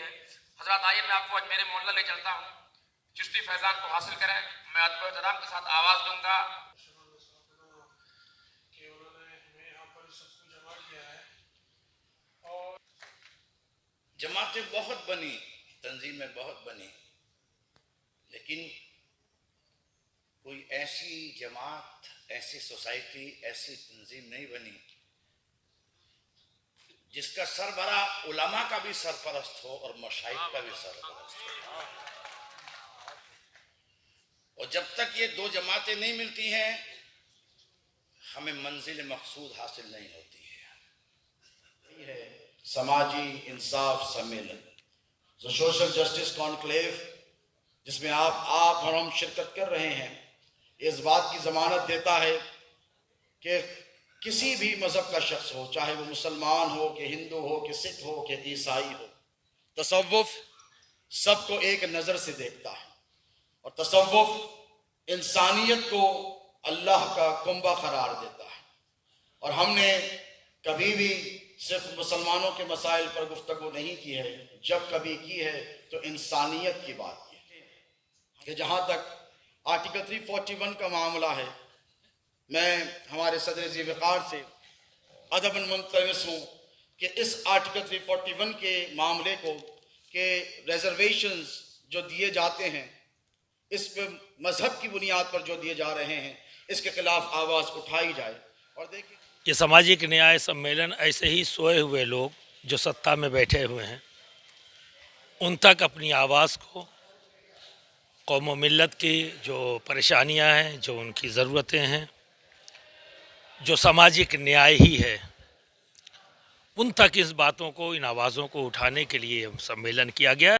है। हजरत आइए मैं आपको आज मेरे मोहल्ला ले चलता हूँ, चिश्ती फैजान को हासिल करें। मैं अदब एहतराम के साथ आवाज़ दूंगा कि उन्होंने हमें यहाँ पर सबको जमा किया है। और जमातें बहुत बनी, तंजीमें बहुत बनी, लेकिन कोई ऐसी जमात, ऐसी सोसाइटी, ऐसी तंजीम नहीं बनी जिसका सरबरा उलमा का भी सरपरस्त हो और मशाइख का भी सरपरस्त हो। और जब तक ये दो जमातें नहीं मिलती हैं, हमें मंजिल मकसूद हासिल नहीं होती है। समाजी इंसाफ सम्मेलन, सोशल जस्टिस कॉन्क्लेव, जिसमें आप और हम शिरकत कर रहे हैं, इस बात की जमानत देता है कि किसी भी मजहब का शख्स हो, चाहे वो मुसलमान हो कि हिंदू हो कि सिख हो कि ईसाई हो, तसव्वुफ सबको एक नज़र से देखता है और तसव्वुफ इंसानियत को अल्लाह का कुंबा करार देता है। और हमने कभी भी सिर्फ मुसलमानों के मसाइल पर गुफ्तगू नहीं की है, जब कभी की है तो इंसानियत की बात की है। कि जहाँ तक आर्टिकल 341 का मामला है, मैं हमारे सदर ज़ी-वक़ार से अदबन मुल्तमिस हूँ कि इस आर्टिकल 341 के मामले को कि रिजर्वेशंस जो दिए जाते हैं, इस पर मजहब की बुनियाद पर जो दिए जा रहे हैं, इसके खिलाफ आवाज़ उठाई जाए। और देखिए, ये सामाजिक न्याय सम्मेलन ऐसे ही सोए हुए लोग जो सत्ता में बैठे हुए हैं, उन तक अपनी आवाज़ को, कौम व मिल्लत की जो परेशानियां हैं, जो उनकी ज़रूरतें हैं, जो सामाजिक न्याय ही है, उन तक इस बातों को, इन आवाज़ों को उठाने के लिए सम्मेलन किया गया।